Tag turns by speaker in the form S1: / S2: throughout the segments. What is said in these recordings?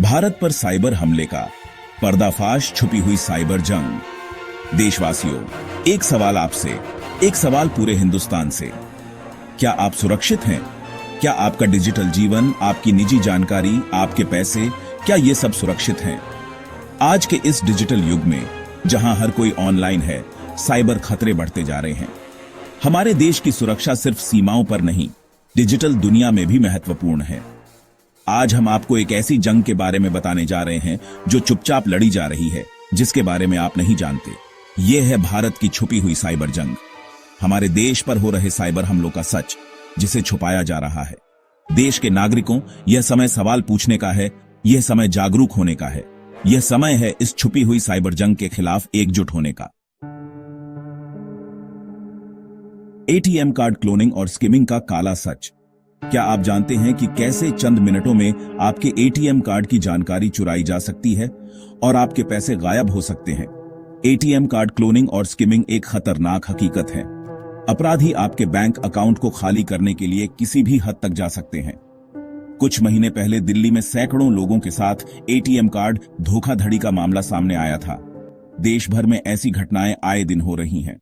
S1: भारत पर साइबर हमले का पर्दाफाश, छुपी हुई साइबर जंग। देशवासियों, एक सवाल आपसे, एक सवाल पूरे हिंदुस्तान से। क्या आप सुरक्षित हैं? क्या आपका डिजिटल जीवन, आपकी निजी जानकारी, आपके पैसे, क्या ये सब सुरक्षित हैं? आज के इस डिजिटल युग में जहां हर कोई ऑनलाइन है, साइबर खतरे बढ़ते जा रहे हैं। हमारे देश की सुरक्षा सिर्फ सीमाओं पर नहीं, डिजिटल दुनिया में भी महत्वपूर्ण है। आज हम आपको एक ऐसी जंग के बारे में बताने जा रहे हैं जो चुपचाप लड़ी जा रही है, जिसके बारे में आप नहीं जानते। यह है भारत की छुपी हुई साइबर जंग। हमारे देश पर हो रहे साइबर हमलों का सच, जिसे छुपाया जा रहा है। देश के नागरिकों, यह समय सवाल पूछने का है, यह समय जागरूक होने का है, यह समय है इस छुपी हुई साइबर जंग के खिलाफ एकजुट होने का। एटीएम कार्ड क्लोनिंग और स्किमिंग का काला सच। क्या आप जानते हैं कि कैसे चंद मिनटों में आपके एटीएम कार्ड की जानकारी चुराई जा सकती है और आपके पैसे गायब हो सकते हैं? एटीएम कार्ड क्लोनिंग और स्किमिंग एक खतरनाक हकीकत है। अपराधी आपके बैंक अकाउंट को खाली करने के लिए किसी भी हद तक जा सकते हैं। कुछ महीने पहले दिल्ली में सैकड़ों लोगों के साथ एटीएम कार्ड धोखाधड़ी का मामला सामने आया था। देश भर में ऐसी घटनाएं आए दिन हो रही हैं।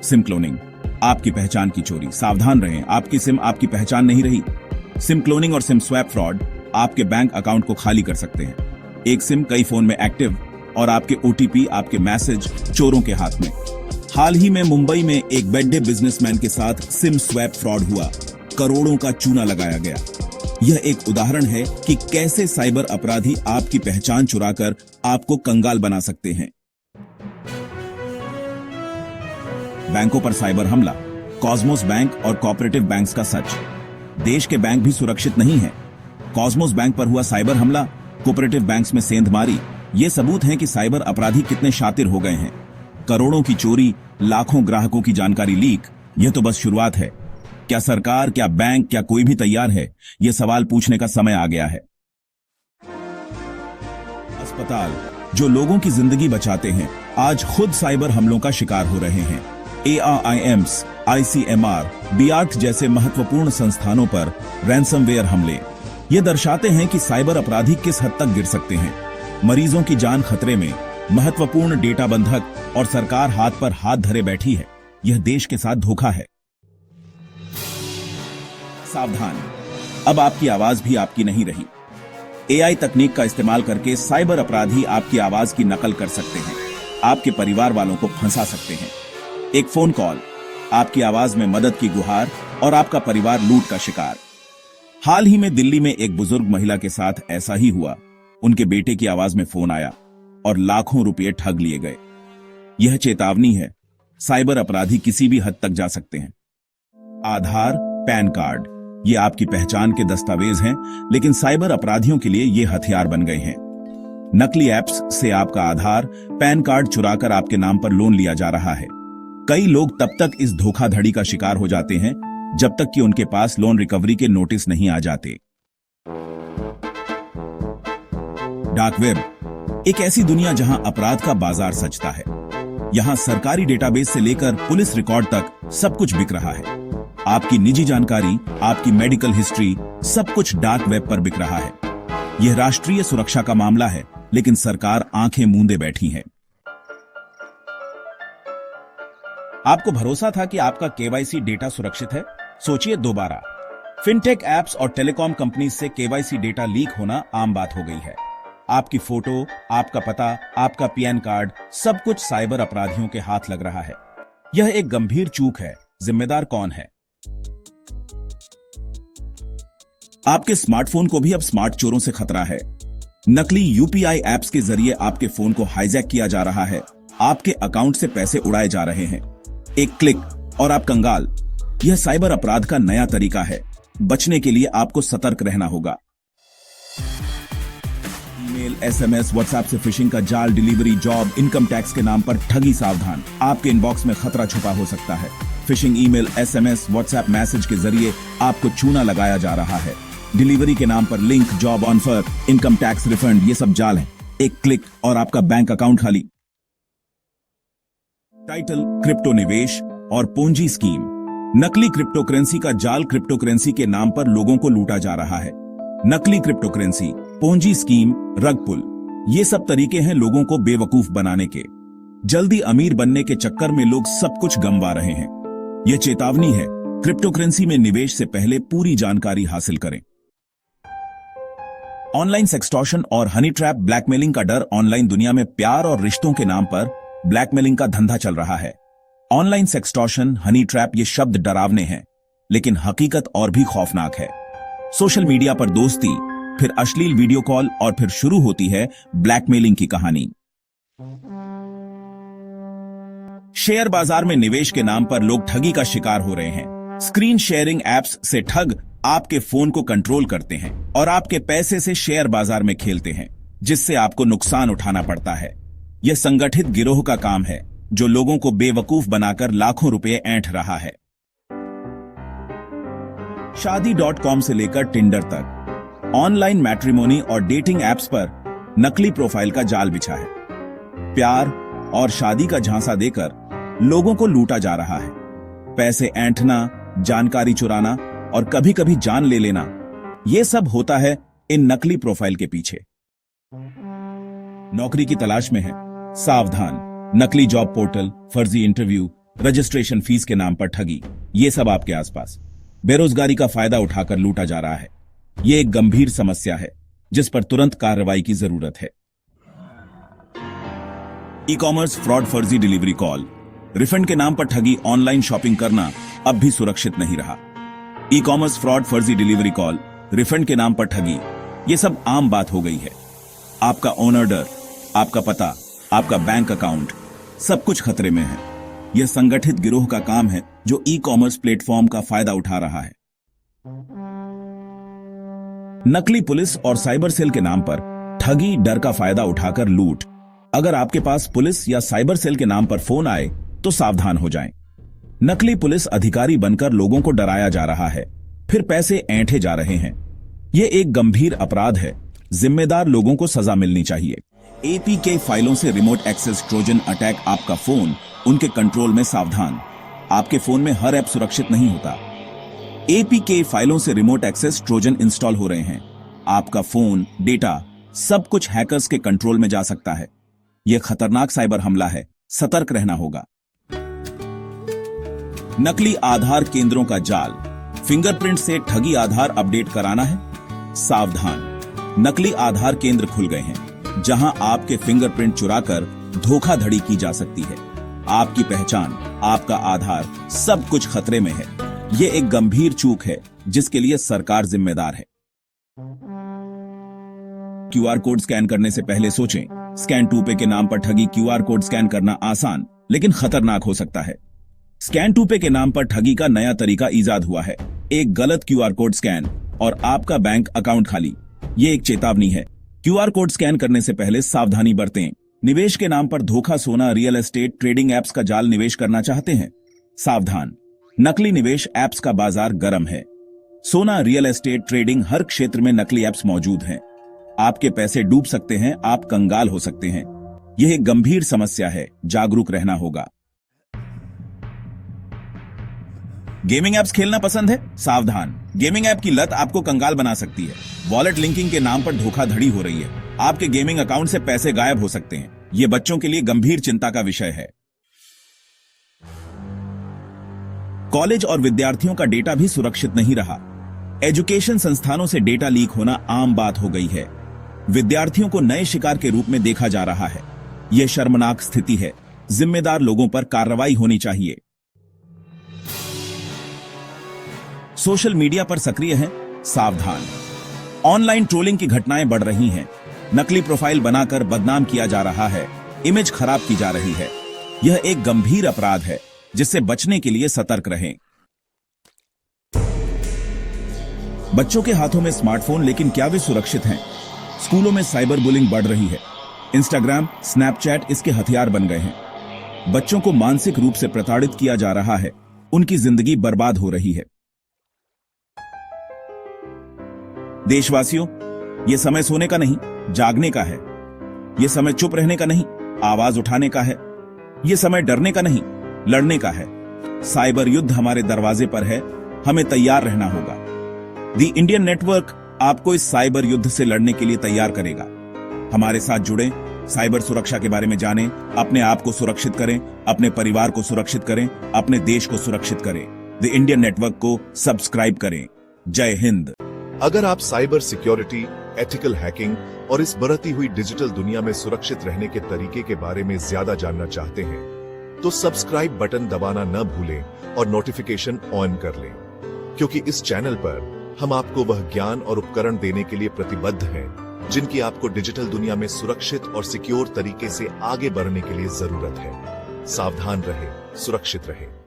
S1: सिम क्लोनिंग, आपकी पहचान की चोरी। सावधान रहें, आपकी सिम आपकी पहचान नहीं रही। सिम क्लोनिंग और सिम स्वैप फ्रॉड आपके बैंक अकाउंट को खाली कर सकते हैं। एक सिम कई फोन में एक्टिव और आपके ओटीपी, आपके मैसेज चोरों के हाथ में। हाल ही में मुंबई में एक बेड्डे बिजनेसमैन के साथ सिम स्वैप फ्रॉड हुआ। करोड़ों का चूना लगाया गया। यह एक उदाहरण है कि कैसे साइबर अपराधी आपकी पहचान चुराकर आपको कंगाल बना सकते हैं। बैंकों पर साइबर हमला, कॉस्मोस बैंक और कोऑपरेटिव बैंक्स का सच। देश के बैंक भी सुरक्षित नहीं है। कॉस्मोस बैंक पर हुआ साइबर हमला, कोऑपरेटिव बैंक्स में सेंधमारी, ये सबूत हैं कि साइबर अपराधी कितने शातिर हो गए हैं। करोड़ों की चोरी, लाखों ग्राहकों की जानकारी लीक, यह तो बस शुरुआत है। क्या सरकार, क्या बैंक, क्या कोई भी तैयार है? यह सवाल पूछने का समय आ गया है। अस्पताल, जो लोगों की जिंदगी बचाते हैं, आज खुद साइबर हमलों का शिकार हो रहे हैं। ARIMS, ICMR, BARC जैसे महत्वपूर्ण संस्थानों पर रैंसमवेयर हमले ये दर्शाते हैं कि साइबर अपराधी किस हद तक गिर सकते हैं। मरीजों की जान खतरे में, महत्वपूर्ण डेटा बंधक और सरकार हाथ पर हाथ धरे बैठी है। यह देश के साथ धोखा है। सावधान, अब आपकी आवाज भी आपकी नहीं रही। AI तकनीक का इस्तेमाल करके साइबर अपराधी आपकी आवाज की नकल कर सकते हैं, आपके परिवार वालों को फंसा सकते हैं। एक फोन कॉल, आपकी आवाज में मदद की गुहार और आपका परिवार लूट का शिकार। हाल ही में दिल्ली में एक बुजुर्ग महिला के साथ ऐसा ही हुआ। उनके बेटे की आवाज में फोन आया और लाखों रुपए ठग लिए गए। यह चेतावनी है, साइबर अपराधी किसी भी हद तक जा सकते हैं। आधार, पैन कार्ड, ये आपकी पहचान के दस्तावेज हैं, लेकिन साइबर अपराधियों के लिए ये हथियार बन गए हैं। नकली ऐप्स से आपका आधार, पैन कार्ड चुराकर आपके नाम पर लोन लिया जा रहा है। कई लोग तब तक इस धोखाधड़ी का शिकार हो जाते हैं जब तक कि उनके पास लोन रिकवरी के नोटिस नहीं आ जाते। डार्क वेब, एक ऐसी दुनिया जहां अपराध का बाजार सजता है। यहां सरकारी डेटाबेस से लेकर पुलिस रिकॉर्ड तक सब कुछ बिक रहा है। आपकी निजी जानकारी, आपकी मेडिकल हिस्ट्री, सब कुछ डार्क वेब पर बिक रहा है। यह राष्ट्रीय सुरक्षा का मामला है, लेकिन सरकार आंखें मूंदे बैठी है। आपको भरोसा था कि आपका केवाईसी डेटा सुरक्षित है? सोचिए दोबारा। फिनटेक एप्स और टेलीकॉम कंपनीज से केवाईसी डेटा लीक होना आम बात हो गई है। आपकी फोटो, आपका पता, आपका पैन कार्ड, सब कुछ साइबर अपराधियों के हाथ लग रहा है। यह एक गंभीर चूक है। जिम्मेदार कौन है? आपके स्मार्टफोन को भी अब स्मार्ट चोरों से खतरा है। नकली यूपीआई एप्स के जरिए आपके फोन को हाईजैक किया जा रहा है। आपके अकाउंट से पैसे उड़ाए जा रहे हैं। एक क्लिक और आप कंगाल। यह साइबर अपराध का नया तरीका है। बचने के लिए आपको सतर्क रहना होगा। ईमेल, SMS, व्हाट्सएप से फिशिंग का जाल, डिलीवरी, जॉब, इनकम टैक्स के नाम पर ठगी। सावधान, आपके इनबॉक्स में खतरा छुपा हो सकता है। Phishing email, SMS, WhatsApp message के जरिए आपको चूना लगाया जा रहा है। डिलीवरी के नाम पर link, job offer, income tax refund, ये सब जाल है। एक क्लिक और आपका बैंक अकाउंट खाली। टाइटल, क्रिप्टो निवेश और पूंजी स्कीम। नकली क्रिप्टोकरेंसी का जाल, क्रिप्टोकरेंसी के नाम पर लोगों को लूटा जा रहा है। नकली क्रिप्टोकरेंसी, पोंजी स्कीम, रग पुल, ये सब तरीके हैं लोगों को बेवकूफ बनाने के। जल्दी अमीर बनने के चक्कर में लोग सब कुछ गंवा रहे हैं। यह चेतावनी है, क्रिप्टोकरेंसी में निवेश से पहले पूरी जानकारी हासिल करें। ऑनलाइन सेक्सटॉर्शन और हनी ट्रैप ब्लैकमेलिंग का डर। ऑनलाइन दुनिया में प्यार और रिश्तों के नाम पर ब्लैकमेलिंग का धंधा चल रहा है। ऑनलाइन सेक्सटॉर्शन, हनी ट्रैप, ये शब्द डरावने हैं, लेकिन हकीकत और भी खौफनाक है। सोशल मीडिया पर दोस्ती, फिर अश्लील वीडियो कॉल और फिर शुरू होती है ब्लैकमेलिंग की कहानी। शेयर बाजार में निवेश के नाम पर लोग ठगी का शिकार हो रहे हैं। स्क्रीन शेयरिंग एप्स से ठग आपके फोन को कंट्रोल करते हैं और आपके पैसे से शेयर बाजार में खेलते हैं, जिससे आपको नुकसान उठाना पड़ता है। यह संगठित गिरोह का काम है जो लोगों को बेवकूफ बनाकर लाखों रुपए ऐंठ रहा है। शादी.com से लेकर टिंडर तक ऑनलाइन मैट्रिमोनी और डेटिंग एप्स पर नकली प्रोफाइल का जाल बिछा है। प्यार और शादी का झांसा देकर लोगों को लूटा जा रहा है। पैसे ऐंठना, जानकारी चुराना और कभी कभी जान ले लेना, यह सब होता है इन नकली प्रोफाइल के पीछे। नौकरी की तलाश में है? सावधान। नकली जॉब पोर्टल, फर्जी इंटरव्यू, रजिस्ट्रेशन फीस के नाम पर ठगी, ये सब आपके आसपास। बेरोजगारी का फायदा उठाकर लूटा जा रहा है। यह एक गंभीर समस्या है जिस पर तुरंत कार्रवाई की जरूरत है। ई कॉमर्स फ्रॉड, फर्जी डिलीवरी कॉल, रिफंड के नाम पर ठगी। ऑनलाइन शॉपिंग करना अब भी सुरक्षित नहीं रहा। ई कॉमर्स फ्रॉड, फर्जी डिलीवरी कॉल, रिफंड के नाम पर ठगी, ये सब आम बात हो गई है। आपका ओनर डर, आपका पता, आपका बैंक अकाउंट, सब कुछ खतरे में है। यह संगठित गिरोह का काम है जो ई कॉमर्स प्लेटफॉर्म का फायदा उठा रहा है। नकली पुलिस और साइबर सेल के नाम पर ठगी, डर का फायदा उठाकर लूट। अगर आपके पास पुलिस या साइबर सेल के नाम पर फोन आए तो सावधान हो जाएं। नकली पुलिस अधिकारी बनकर लोगों को डराया जा रहा है, फिर पैसे ऐंठे जा रहे हैं। यह एक गंभीर अपराध है। जिम्मेदार लोगों को सजा मिलनी चाहिए। एपीके फाइलों से रिमोट एक्सेस ट्रोजन अटैक आपका फोन उनके कंट्रोल में। सावधान, आपके फोन में हर ऐप सुरक्षित नहीं होता। एपीके फाइलों से रिमोट एक्सेस ट्रोजन इंस्टॉल हो रहे हैं। आपका फोन, डेटा, सब कुछ हैकर्स के कंट्रोल में जा सकता है। यह खतरनाक साइबर हमला है, सतर्क रहना होगा। नकली आधार केंद्रों का जाल, फिंगरप्रिंट से ठगी आधार अपडेट कराना है? सावधान, नकली आधार केंद्र खुल गए हैं जहां आपके फिंगरप्रिंट चुराकर धोखाधड़ी की जा सकती है। आपकी पहचान, आपका आधार, सब कुछ खतरे में है। यह एक गंभीर चूक है जिसके लिए सरकार जिम्मेदार है। क्यूआर कोड स्कैन करने से पहले सोचें। स्कैन टू पे के नाम पर ठगी। क्यूआर कोड स्कैन करना आसान लेकिन खतरनाक हो सकता है। स्कैन टू पे के नाम पर ठगी का नया तरीका इजाद हुआ है। एक गलत क्यूआर कोड स्कैन और आपका बैंक अकाउंट खाली। ये एक चेतावनी है। क्यूआर कोड स्कैन करने से पहले सावधानी बरतें। निवेश के नाम पर धोखा, सोना, रियल एस्टेट, ट्रेडिंग एप्स का जाल निवेश करना चाहते हैं? सावधान, नकली निवेश एप्स का बाजार गर्म है। सोना, रियल एस्टेट, ट्रेडिंग, हर क्षेत्र में नकली एप्स मौजूद हैं। आपके पैसे डूब सकते हैं, आप कंगाल हो सकते हैं। यह एक गंभीर समस्या है, जागरूक रहना होगा। गेमिंग एप्स खेलना पसंद है? सावधान, गेमिंग ऐप की लत आपको कंगाल बना सकती है। वॉलेट लिंकिंग के नाम पर धोखाधड़ी हो रही है। आपके गेमिंग अकाउंट से पैसे गायब हो सकते हैं। यह बच्चों के लिए गंभीर चिंता का विषय है। कॉलेज और विद्यार्थियों का डेटा भी सुरक्षित नहीं रहा। एजुकेशन संस्थानों से डेटा लीक होना आम बात हो गई है। विद्यार्थियों को नए शिकार के रूप में देखा जा रहा है। यह शर्मनाक स्थिति है। जिम्मेदार लोगों पर कार्रवाई होनी चाहिए। सोशल मीडिया पर सक्रिय हैं? सावधान, ऑनलाइन ट्रोलिंग की घटनाएं बढ़ रही हैं। नकली प्रोफाइल बनाकर बदनाम किया जा रहा है, इमेज खराब की जा रही है। यह एक गंभीर अपराध है जिससे बचने के लिए सतर्क रहें। बच्चों के हाथों में स्मार्टफोन, लेकिन क्या वे सुरक्षित हैं? स्कूलों में साइबर बुलिंग बढ़ रही है। इंस्टाग्राम, स्नैपचैट इसके हथियार बन गए हैं। बच्चों को मानसिक रूप से प्रताड़ित किया जा रहा है। उनकी जिंदगी बर्बाद हो रही है। देशवासियों, यह समय सोने का नहीं, जागने का है। यह समय चुप रहने का नहीं, आवाज उठाने का है। यह समय डरने का नहीं, लड़ने का है। साइबर युद्ध हमारे दरवाजे पर है, हमें तैयार रहना होगा। द इंडियन नेटवर्क आपको इस साइबर युद्ध से लड़ने के लिए तैयार करेगा। हमारे साथ जुड़े, साइबर सुरक्षा के बारे में जानें, अपने आप को सुरक्षित करें, अपने परिवार को सुरक्षित करें, अपने देश को सुरक्षित करें। द इंडियन नेटवर्क को सब्सक्राइब करें। जय हिंद।
S2: अगर आप साइबर सिक्योरिटी, एथिकल हैकिंग और इस बढ़ती हुई डिजिटल दुनिया में सुरक्षित रहने के तरीके के बारे में ज्यादा जानना चाहते हैं, तो सब्सक्राइब बटन दबाना न भूलें और नोटिफिकेशन ऑन कर लें, क्योंकि इस चैनल पर हम आपको वह ज्ञान और उपकरण देने के लिए प्रतिबद्ध हैं जिनकी आपको डिजिटल दुनिया में सुरक्षित और सिक्योर तरीके से आगे बढ़ने के लिए जरूरत है। सावधान रहें, सुरक्षित रहें।